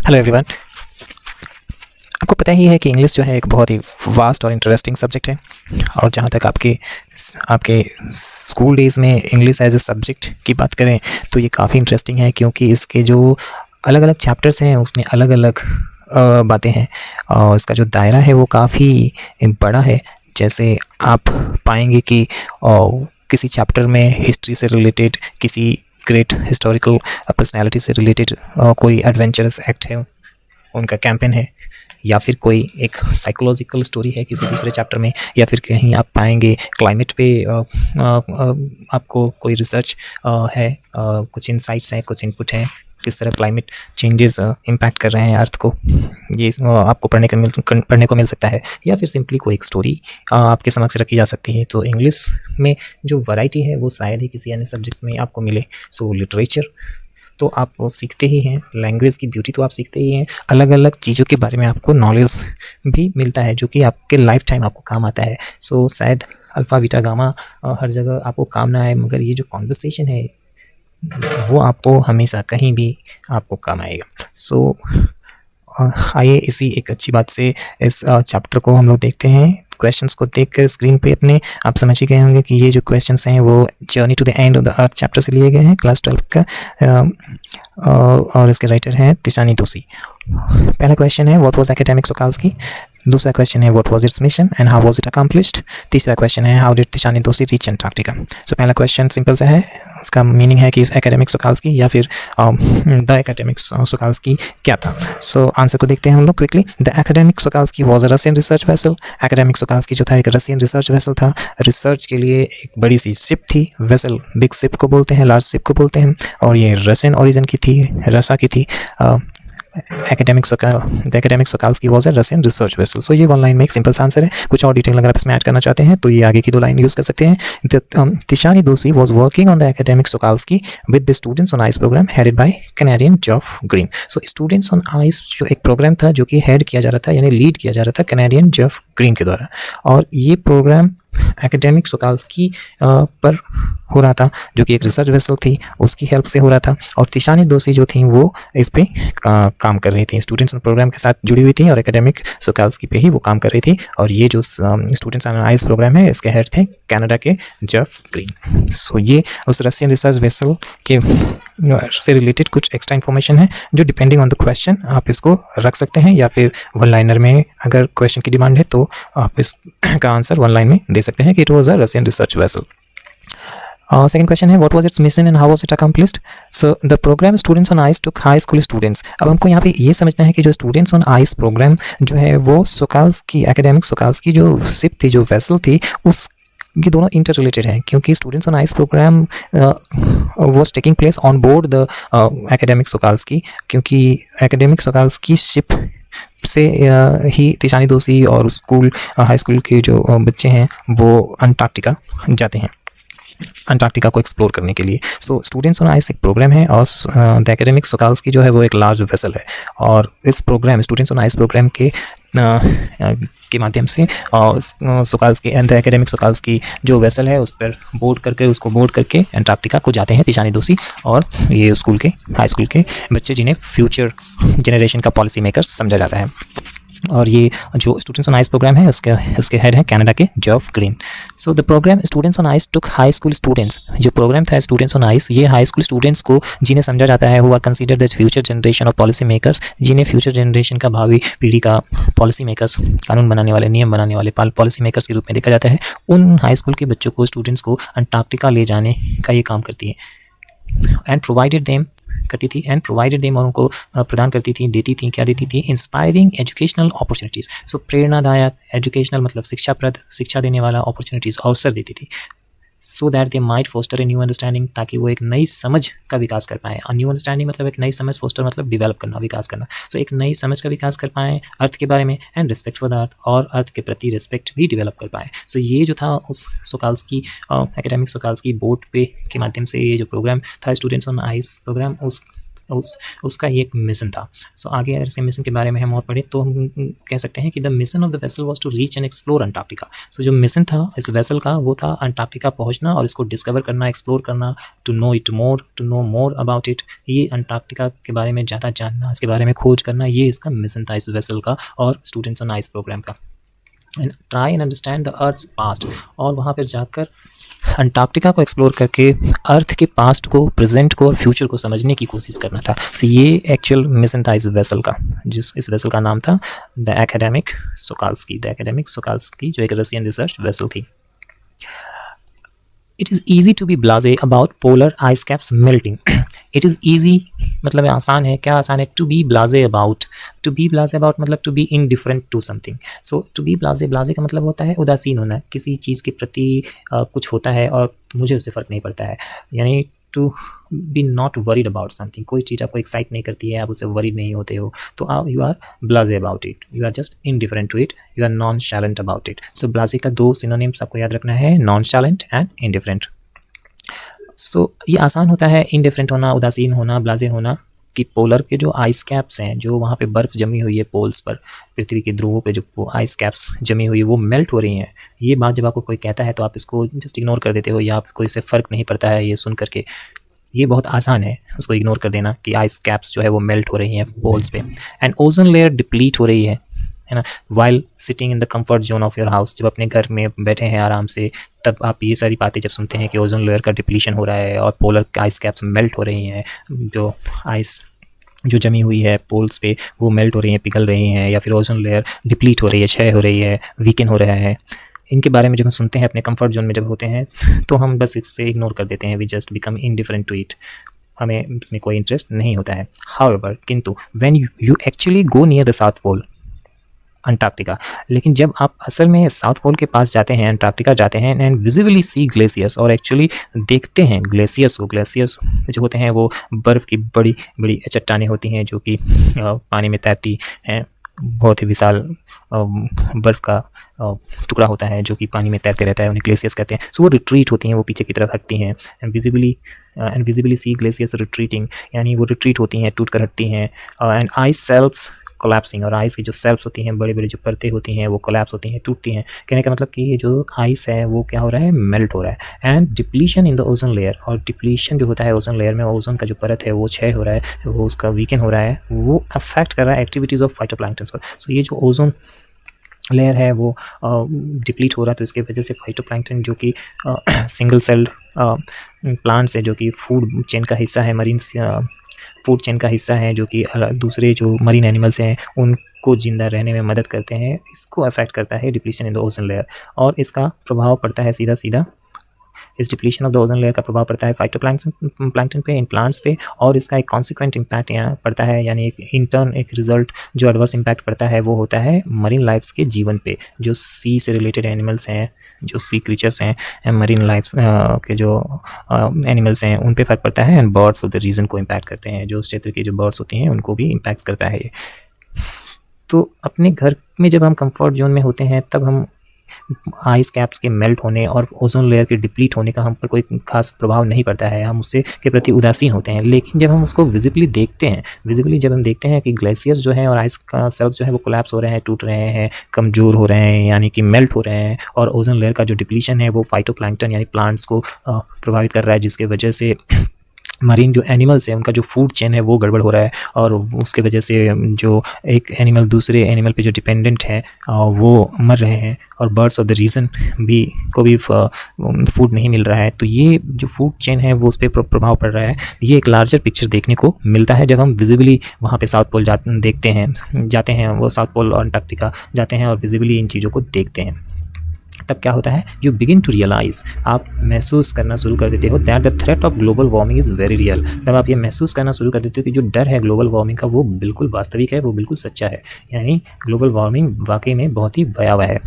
Hello everyone. आपको पता ही है कि इंग्लिश जो है एक बहुत ही वास्ट और इंटरेस्टिंग सब्जेक्ट है। और जहाँ तक आपके आपके स्कूल डेज़ में इंग्लिश एज ए सब्जेक्ट की बात करें तो ये काफ़ी इंटरेस्टिंग है, क्योंकि इसके जो अलग अलग चैप्टर्स हैं उसमें अलग अलग बातें हैं और इसका जो दायरा है वो काफ़ी बड़ा है। जैसे आप पाएंगे कि किसी चैप्टर में हिस्ट्री से रिलेटेड, किसी ग्रेट हिस्टोरिकल पर्सनैलिटी से रिलेटेड कोई एडवेंचरस एक्ट है, उनका कैंपेन है, या फिर कोई एक साइकोलॉजिकल स्टोरी है किसी दूसरे चैप्टर में, या फिर कहीं आप पाएंगे क्लाइमेट पे आपको कोई रिसर्च है, कुछ इंसाइट्स हैं, कुछ इनपुट हैं, किस तरह क्लाइमेट चेंजेस इम्पैक्ट कर रहे हैं अर्थ को। ये आपको पढ़ने को मिल सकता है, या फिर सिंपली कोई एक स्टोरी आपके समक्ष रखी जा सकती है। तो इंग्लिश में जो वैरायटी है वो शायद ही किसी अन्य सब्जेक्ट में आपको मिले। सो लिटरेचर तो आप सीखते ही हैं, लैंग्वेज की ब्यूटी तो आप सीखते ही हैं, अलग अलग चीज़ों के बारे में आपको नॉलेज भी मिलता है जो कि आपके लाइफ टाइम आपको काम आता है। सो शायद अल्फ़ा बीटा गामा हर जगह आपको काम ना आए, मगर ये जो कॉन्वर्सेशन है वो आपको हमेशा कहीं भी आपको काम आएगा। सो आइए इसी एक अच्छी बात से इस चैप्टर को हम लोग देखते हैं। क्वेश्चंस को देखकर स्क्रीन पे अपने आप समझ ही गए होंगे कि ये जो क्वेश्चंस हैं वो journey to the end of the earth chapter से लिए गए हैं, क्लास 12 का, और इसके राइटर हैं तिशानी दोशी। पहला क्वेश्चन है व्हाट वाज एकेडमिक सोकाल्स्की। दूसरा क्वेश्चन है what was its mission and how was it accomplished. तीसरा क्वेश्चन है how did Tishani Doshi reach Antarctica. So पहला क्वेश्चन सिंपल सा है, उसका मीनिंग है कि इस एकेडमिक सोकाल्स्की या फिर द एकेडमिक सोकाल्स्की क्या था। सो आंसर को देखते हैं हम लोग quickly. The academic Shokalskiy was a Russian research vessel. Akademik सोकाल्स्की जो था एक रशियन रिसर्च वेसल था। रिसर्च के लिए एक बड़ी सी शिप थी, वेसल बिग शिप को बोलते हैं, लार्ज शिप को बोलते हैं, और ये रशियन ओरिजिन की थी, रसा की थी। Akademik Shokalskiy was a Russian research vessel. So one line line में एक सिंपल सा आंसर है। कुछ और डिटेल अगर आप इसमें ऐड करना चाहते हैं तो ये आगे की दो लाइन यूज़ कर सकते हैं। Tishani Doshi was working on the academic Shokalskiy with the Students on ice programme headed by Canadian Jeff Green. So Students on Ice जो एक प्रोग्राम था जो कि हेड किया जा रहा था, यानी लीड किया जा रहा था कैनेडियन जेफ ग्रीन के द्वारा, और ये प्रोग्राम एकेडमिक सोकाल्स्की पर हो रहा था जो कि एक रिसर्च वेसल थी, उसकी हेल्प से हो रहा था। और तिशानी दोशी जो थी वो इस पे काम कर रही थी, स्टूडेंट्स प्रोग्राम के साथ जुड़ी हुई थी और एकेडमिक सोकाल्स्की पे ही वो काम कर रही थी। और ये जो स्टूडेंट्स ऑन आइस प्रोग्राम है इसके हेड थे कनाडा के जेफ ग्रीन। सो ये उस रशियन रिसर्च वेसल के से रिलेटेड कुछ एक्स्ट्रा इन्फॉर्मेशन है जो डिपेंडिंग ऑन द क्वेश्चन आप इसको रख सकते हैं, या फिर वन लाइनर में अगर क्वेश्चन की डिमांड है तो आप इसका आंसर वन लाइन में दे सकते हैं कि it was a Russian research vessel. Second question है what was its mission and how was it accomplished. So the programme students on ice took high school students. अब हमको यहाँ पे ये समझना है कि जो स्टूडेंट्स ऑन आइस प्रोग्राम जो है वो सोकाल्स्की, एकेडमिक सोकाल्स्की जो शिप थी, जो वेसल थी, उस ये दोनों इंटर रिलेटेड हैं, क्योंकि Students on ice programme was taking place on board the academic Shokalskiy, क्योंकि एकेडमिक सोकाल्स्की शिप से ही तिशानी दोशी और स्कूल, हाई स्कूल के जो बच्चे हैं वो अंटार्कटिका जाते हैं, अंटार्कटिका को एक्सप्लोर करने के लिए। सो स्टूडेंट्स ऑन आइस एक प्रोग्राम है और द एकेडमिक सोकाल्स्की जो है वो एक लार्ज वेसल है। और इस program, students on ice program के माध्यम से सोकाल्स्की एंड द एकेडमिक सोकाल्स्की जो वेसल है उस पर उसको बोर्ड करके अंटार्कटिका को जाते हैं तिशानी दोशी और ये स्कूल के, हाई स्कूल के बच्चे, जिन्हें फ्यूचर जनरेशन का पॉलिसी मेकर्स समझा जाता है। और ये जो स्टूडेंट्स ऑन आइस प्रोग्राम है उसके हेड हैं कनाडा के Geoff Green. So the programme students on ice took high school students, जो प्रोग्राम था स्टूडेंट्स ऑन आइस, ये हाई स्कूल स्टूडेंट्स को, जिन्हें समझा जाता है who are considered as future generation of policy makers, जिन्हें फ्यूचर जनरेशन का, भावी पीढ़ी का पॉलिसी मेकर्स, कानून बनाने वाले, नियम बनाने वाले पॉलिसी मेकर्स के रूप में देखा जाता है, उन हाई स्कूल के बच्चों को, स्टूडेंट्स को अंटार्कटिका ले जाने का ये काम करती है। एंड प्रोवाइडेड देम और उनको प्रदान करती थी, देती थी इंस्पायरिंग एजुकेशनल अपॉर्चुनिटीज़। सो प्रेरणादायक, एजुकेशनल मतलब शिक्षाप्रद, शिक्षा देने वाला, अपॉर्चुनिटीज़, अवसर देती थी। So that they might foster a new understanding, ताकि वो एक नई समझ का विकास कर पाएँ। न्यू अंडरस्टैंडिंग मतलब एक नई समझ, फोस्टर मतलब डेवलप करना, विकास करना। सो एक नई समझ का विकास कर पाएँ अर्थ के बारे में, and respect for the earth, और अर्थ के प्रति रिस्पेक्ट भी डेवलप कर पाएँ। सो ये जो था उस सोकाल्स्की, एकेडमिक सोकाल्स्की बोर्ड पे के माध्यम से ये जो प्रोग्राम था स्टूडेंट्स ऑन आइस प्रोग्राम, उस उसका ये एक मिशन था। सो आगे अगर इसके मिशन के बारे में हम और पढ़े तो हम कह सकते हैं कि the mission of the vessel was to reach and explore Antarctica. So जो मिशन था इस वेसल का वो था अंटार्कटिका पहुंचना और इसको डिस्कवर करना, एक्सप्लोर करना, to know more about it. ये अंटार्कटिका के बारे में ज़्यादा जानना, इसके बारे में खोज करना, ये इसका मिशन था इस वेसल का और स्टूडेंट्स ऑन आइस प्रोग्राम का। And try and understand the earth's past, और वहाँ पर जाकर अंटार्कटिका को एक्सप्लोर करके अर्थ के पास्ट को, प्रेजेंट को और फ्यूचर को समझने की कोशिश करना था। सो ये एक्चुअल मिशन था इस वेसल का, इस वेसल का नाम था द एकेडमिक सोकाल्स्की, जो एक रशियन रिसर्च वेसल थी। It is easy to be blasé about polar ice caps melting. It is easy मतलब आसान है, क्या आसान है? टू बी ब्लाजे अबाउट मतलब to be indifferent to something. So to be blasé का मतलब होता है उदासीन होना, किसी चीज़ के प्रति कुछ होता है और मुझे उससे फ़र्क नहीं पड़ता है, यानी to be not worried about something. कोई चीज़ आपको एक्साइट नहीं करती है, आप उससे वरीड नहीं होते हो, तो आप you are blasé about it, you are just indifferent to it, you are nonchalant about it. So blasé का दो सिनोनिम्स आपको याद रखना है, nonchalant and indifferent. So ये आसान होता है इनडिफरेंट होना, उदासीन होना, ब्लाजे होना, कि पोलर के जो आइस कैप्स हैं, जो वहाँ पे बर्फ़ जमी हुई है पोल्स पर, पृथ्वी के ध्रुवों पे जो आइस कैप्स जमी हुई है वो मेल्ट हो रही हैं। ये बात जब आपको कोई कहता है तो आप इसको जस्ट इग्नोर कर देते हो या आपको इससे फ़र्क नहीं पड़ता है ये सुन करके। ये बहुत आसान है उसको इग्नोर कर देना कि आइस कैप्स जो है वो मेल्ट हो रही हैं पोल्स पे। एंड ओजोन लेयर डिप्लीट हो रही है ना, while sitting in the comfort zone of your house. जब अपने घर में बैठे हैं आराम से, तब आप ये सारी बातें जब सुनते हैं कि ओजोन लेयर का डिप्लीशन हो रहा है और पोलर आइस कैप्स मेल्ट हो रही हैं, जो आइस जो जमी हुई है पोल्स पे वो मेल्ट हो रही हैं, पिघल रही हैं, या फिर ओजोन लेयर डिप्लीट हो रही है, क्षय हो रही है, वीकन हो रहा है, इनके बारे में जब हम सुनते हैं अपने कंफर्ट जोन में जब होते हैं तो हम बस इससे इग्नोर कर देते हैं, we just become indifferent to it, हमें इसमें कोई इंटरेस्ट नहीं होता है। हाउएवर, किंतु when you actually go near the south pole Antarctica, लेकिन जब आप असल में साउथ पोल के पास जाते हैं, अंटार्कटिका जाते हैं एंड विजिबली सी ग्लेशियर्स, और एक्चुअली देखते हैं ग्लेशियर्स को, ग्लेशियर्स जो होते हैं वो बर्फ़ की बड़ी बड़ी चट्टानें होती हैं जो कि पानी में तैरती हैं, बहुत ही विशाल बर्फ़ का टुकड़ा होता है जो कि पानी में तैरते रहता है, उन्हें ग्लेशियर्स कहते हैं। सो वो रिट्रीट होती हैं, वो पीछे की तरफ हटती हैं, and visibly see glaciers retreating, यानी वो रिट्रीट होती हैं, टूट कर हटती हैं। एंड आइस सेल्फ्स कोलैप्सिंग, और आइस की जो सेल्फ्स होती हैं, बड़े बड़े जो परतें होती हैं वो कोलैप्स होती हैं, टूटती हैं। कहने का मतलब कि ये जो आइस है वो क्या हो रहा है, मेल्ट हो रहा है। And depletion in the ozone layer, और डिप्लीशन जो होता है ओजोन लेयर में, ओजोन का जो परत है वो क्षय हो रहा है, वो उसका वीकन हो रहा है, वो अफेक्ट कर रहा है एक्टिविटीज़ ऑफ फाइटोप्लैंक्टन्स को। सो ये जो ओजोन लेयर है वो डिप्लीट हो रहा है, तो इसके वजह से फाइटोप्लैंक्टन जो कि सिंगल सेल्ड प्लांट्स है, जो कि फूड चेन का हिस्सा है, मरीन फूड चेन का हिस्सा है, जो कि दूसरे जो मरीन एनिमल्स हैं उनको जिंदा रहने में मदद करते हैं, इसको अफेक्ट करता है depletion in the ozone layer. और इसका प्रभाव पड़ता है सीधा सीधा, इस depletion of the ozone layer का प्रभाव पड़ता है फाइटोप्लैंक्टन पे, इन प्लांट्स पे, और इसका एक कॉन्सिक्वेंट इम्पैक्ट यहाँ पड़ता है, यानी एक इंटर्न एक रिजल्ट जो एडवर्स इम्पैक्ट पड़ता है वो होता है मरीन लाइफ्स के जीवन पे, जो सी से रिलेटेड एनिमल्स हैं, जो सी क्रीचर्स हैं, मरीन लाइफ्स के जो एनिमल्स हैं उन पे फर्क पड़ता है। And birds of the region को इम्पैक्ट करते हैं, जो उस क्षेत्र की जो बर्ड्स होती हैं उनको भी इम्पैक्ट करता है ये। तो अपने घर में जब हम कंफर्ट जोन में होते हैं तब हम आइस कैप्स के मेल्ट होने और ओजोन लेयर के डिप्लीट होने का हम पर कोई खास प्रभाव नहीं पड़ता है, हम उससे के प्रति उदासीन होते हैं। लेकिन जब हम उसको विजिबली देखते हैं, जब हम देखते हैं कि ग्लेशियर्स जो हैं और आइस का सेल्फ जो है वो कोलैप्स हो रहे हैं, टूट रहे हैं, कमज़ोर हो रहे हैं, यानी कि मेल्ट हो रहे हैं, और ओजोन लेयर का जो डिप्लीशन है वो फाइटोप्लैंक्टन यानी प्लांट्स को प्रभावित कर रहा है, जिसके वजह से मरीन जो एनिमल्स हैं उनका जो फूड चेन है वो गड़बड़ हो रहा है, और उसके वजह से जो एक एनिमल दूसरे एनिमल पे जो डिपेंडेंट है वो मर रहे हैं, और बर्ड्स ऑफ द रीजन को भी फूड नहीं मिल रहा है। तो ये जो फूड चेन है वो उस पर प्रभाव पड़ रहा है। ये एक लार्जर पिक्चर देखने को मिलता है जब हम विजिबली वहाँ पे साउथ पोल जाते हैं, वो साउथ पोल और अंटार्कटिका जाते हैं और विजिबली इन चीज़ों को देखते हैं। तब क्या होता है, यू बिगिन टू रियलाइज, आप महसूस करना शुरू कर देते हो that the threat of global warming is very real. तब आप ये महसूस करना शुरू कर देते हो कि जो डर है ग्लोबल वार्मिंग का वो बिल्कुल वास्तविक है, वो बिल्कुल सच्चा है, यानी ग्लोबल वार्मिंग वाकई में बहुत ही भयावह है।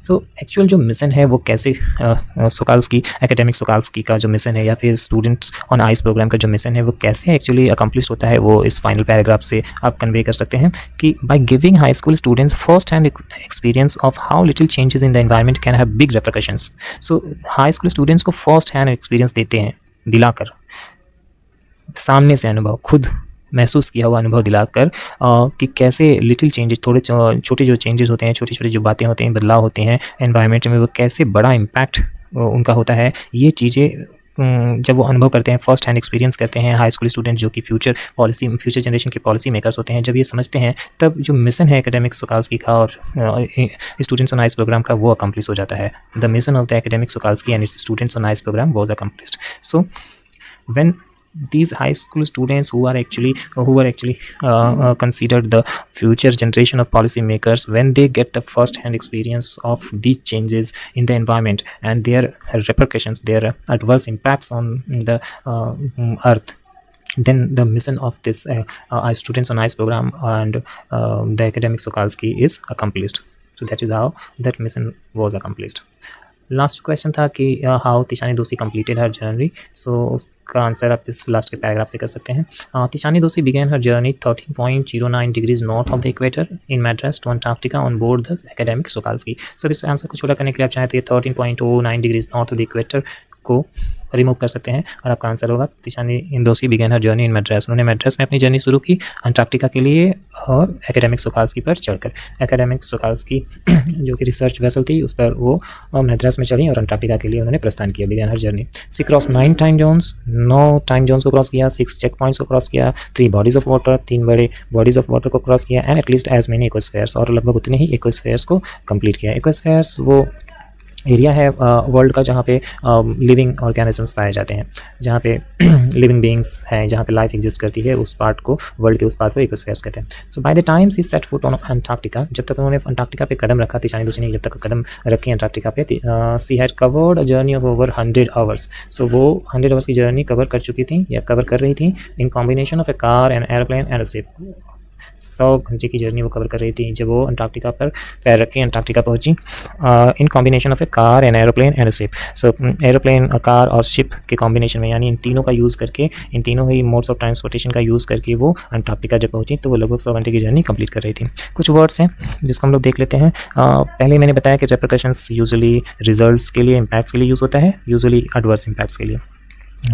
सो एक्चुअल जो मिशन है वो कैसे एकेडमिक सोकाल्स्की का जो मिशन है, या फिर स्टूडेंट्स ऑन आइस प्रोग्राम का जो मिशन है वो कैसे एक्चुअली अकम्प्लिश होता है, वो इस फाइनल पैराग्राफ से आप कन्वे कर सकते हैं कि by giving high school students first hand experience of how little changes in the environment can have big repercussions. So high school students को फर्स्ट हैंड एक्सपीरियंस देते हैं, दिलाकर सामने से अनुभव, खुद महसूस किया हुआ अनुभव दिलाकर कि कैसे लिटिल चेंजेस, थोड़े छोटे जो चेंजेस होते हैं, छोटी छोटी जो बातें होते हैं, बदलाव होते हैं एनवायरनमेंट में, वो कैसे बड़ा इम्पैक्ट उनका होता है। ये चीज़ें जब वो अनुभव करते हैं, फर्स्ट हैंड एक्सपीरियंस करते हैं, हाई स्कूल स्टूडेंट जो कि फ्यूचर जनरेशन के पॉलिसी मेकर्स होते हैं, जब ये समझते हैं, तब जो मिशन है एकेडमिक सोकाल्स्की का और स्टूडेंट्स ऑन आइस प्रोग्राम का, वो अकम्प्लिश हो जाता है। The mission of the academic Shokalskiy and its Students on ice programme was accomplished. So when these high school students who are actually considered the future generation of policy makers, when they get the first hand experience of these changes in the environment and their repercussions, their adverse impacts on the earth, then the mission of this students on ice program and the academic Sokalsky is accomplished. So that is how that mission was accomplished. Last question था कि how Tishani दोषी completed her journey. सो उसका answer आप इस last के paragraph से कर सकते हैं। Tishani Doshi began her journey 13.09 degrees north of the equator in Madras to Antarctica on board the academic Shokalskiy. So इस आंसर को छोटा करने के लिए आप चाहें तो ये 13.09 degrees north of the equator को रिमूव कर सकते हैं और आपका आंसर होगा Tishani Doshi began her journey in Madras. उन्होंने मैड्रास में अपनी जर्नी शुरू की अंटार्कटिका के लिए और एकेडमिक सोकाल्स्की पर चढ़कर। एकेडमिक सोकाल्स्की जो कि रिसर्च वेसल थी, उस पर वो मैड्रास में चढ़ी और अंटार्कटिका के लिए उन्होंने प्रस्थान किया, began her journey. She cross 9 time zones, 9 time zones को क्रॉस किया, 6 चेक पॉइंट्स को क्रॉस किया, 3 बॉडीज ऑफ वाटर, 3 बड़े बॉडीज ऑफ वाटर को क्रॉस किया, एंड एटलीस्ट एज मेनी इकोस्फेयर्स, और लगभग उतने ही इकोस्फेयर्स को कंप्लीट किया। इकोस्फेयर्स वो एरिया है वर्ल्ड का जहाँ पे लिविंग ऑर्गेनिजम्स पाए जाते हैं, जहाँ पे लिविंग बीइंग्स हैं, जहाँ पे लाइफ एग्जिस्ट करती है, उस पार्ट को, वर्ल्ड के उस पार्ट को इकोस्फेयर्स कहते हैं। So by the time she set foot on Antarctica, जब तक उन्होंने अंटार्कटिका पे कदम रखा, तिशानी दोषी ने जब तक कदम रखी अंटार्कटिका पे, she had covered a journey of over 100 hours. So वो 100 आवर्स की जर्नी कवर कर चुकी थी या कवर कर रही थी in combination of A car and airplane and a ship. 100 घंटे की जर्नी वो कवर कर रही थी जब वो अंटार्कटिका पर पैर रख के अंटार्कटिका पहुंची, in combination of A car and aeroplane and ship. So aeroplane, car और शिप के कॉम्बिनेशन में, यानी इन तीनों का यूज़ करके, इन तीनों ही मोड्स ऑफ ट्रांसपोर्टेशन का यूज़ करके वो अंटार्कटिका जब पहुंची तो वो लगभग 100 घंटे की जर्नी कंप्लीट कर रही थी। कुछ वर्ड्स हैं जिसको हम लोग देख लेते हैं। पहले मैंने बताया कि रेपरकशंस यूजुअली रिजल्ट्स के लिए, इम्पैक्ट्स के लिए यूज़ होता है, यूजुअली एडवर्स इम्पैक्ट्स के लिए।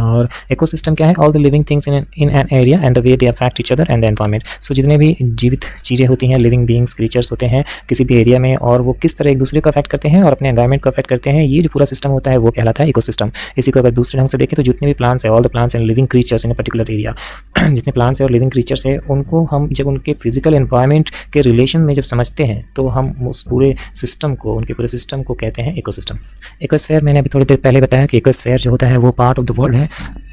और इकोसिस्टम क्या है? All the living things in an area and the way they affect each other and the environment. So जितने भी जीवित चीज़ें होती हैं, लिविंग बीइंग्स, क्रीचर्स होते हैं किसी भी एरिया में, और वो किस तरह एक दूसरे को अफेक्ट करते हैं और अपने एनवायरनमेंट को अफेक्ट करते हैं, ये जो पूरा सिस्टम होता है वो कहलाता है इकोसिस्टम। इसी को अगर दूसरे ढंग से देखें तो जितने भी प्लांट्स हैं, all the plants and living creatures in a particular area, जितने प्लांट्स और लिविंग क्रीचर्स हैं उनको हम जब उनके फिजिकल एनवायरनमेंट के रिलेशन में जब समझते हैं तो हम उस पूरे सिस्टम को, उनके पूरे सिस्टम को कहते हैं इकोसिस्टम। इकोस्फेयर मैंने अभी थोड़ी देर पहले बताया कि इकोस्फेयर जो होता है वो पार्ट ऑफ द वर्ल्ड है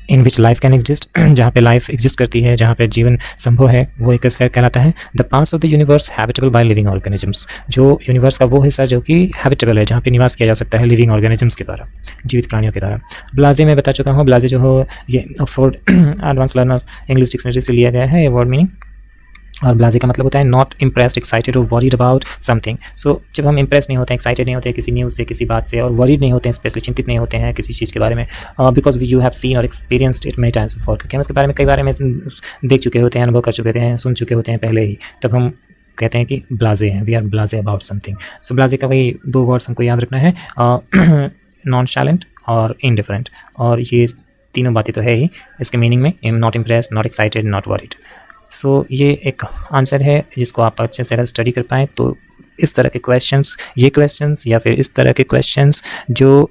इन विच लाइफ कैन एग्जिस्ट, जहाँ पे लाइफ एग्जिस्ट करती है, जहाँ पे जीवन संभव है, वो इकोस्फेयर कहलाता है। The parts of the universe habitable by living organisms, जो यूनिवर्स का वो हिस्सा जो कि हैबिटेबल है, जहाँ पे निवास किया जा सकता है लिविंग ऑर्गेनिजम्स के द्वारा, जीवित प्राणियों के द्वारा। ब्लाजे मैं बता चुका हूँ, ब्लाजे जो हो ये Oxford advance learners English dictionary से लिया गया है ये वर्ड मीनिंग। और ब्लाजे का मतलब होता है नॉट इम्प्रेस्ड, एक्साइटेड और वरीड अबाउट समथिंग। सो जब हम इम्प्रेस नहीं होते हैं, एक्साइटेड नहीं होते हैं किसी न्यूज़ से, किसी बात से, और वरीड नहीं होते हैं, स्पेशली चिंतित नहीं होते हैं किसी चीज़ के बारे में, बिकॉज यू हैव सीन और experienced it many times before, क्योंकि हम उसके बारे में कई बार में देख चुके होते हैं, अनुभव कर चुके हैं, सुन चुके होते हैं पहले ही, तब हम कहते हैं कि ब्लाजे हैं, we are blasé about something. So blasé का वही 2 वर्ड्स हमको याद रखना है, नॉनशैलेंट और इनडिफरेंट, और ये तीनों बातें तो है ही इसके मीनिंग में, not impressed, not excited, not worried. So ये एक आंसर है जिसको आप अच्छे से अगर स्टडी कर पाएँ तो इस तरह के क्वेश्चंस, ये क्वेश्चंस या फिर इस तरह के क्वेश्चंस जो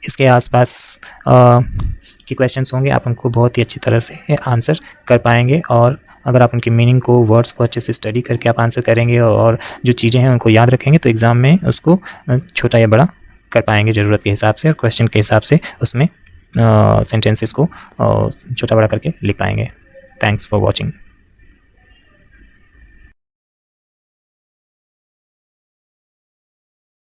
इसके आसपास के क्वेश्चंस होंगे, आप उनको बहुत ही अच्छी तरह से आंसर कर पाएंगे। और अगर आप उनकी मीनिंग को, वर्ड्स को अच्छे से स्टडी करके आप आंसर करेंगे और जो चीज़ें हैं उनको याद रखेंगे तो एग्ज़ाम में उसको छोटा या बड़ा कर पाएंगे ज़रूरत के हिसाब से और क्वेश्चन के हिसाब से उसमें सेंटेंसेस को छोटा बड़ा करके लिख पाएंगे। Thanks for watching.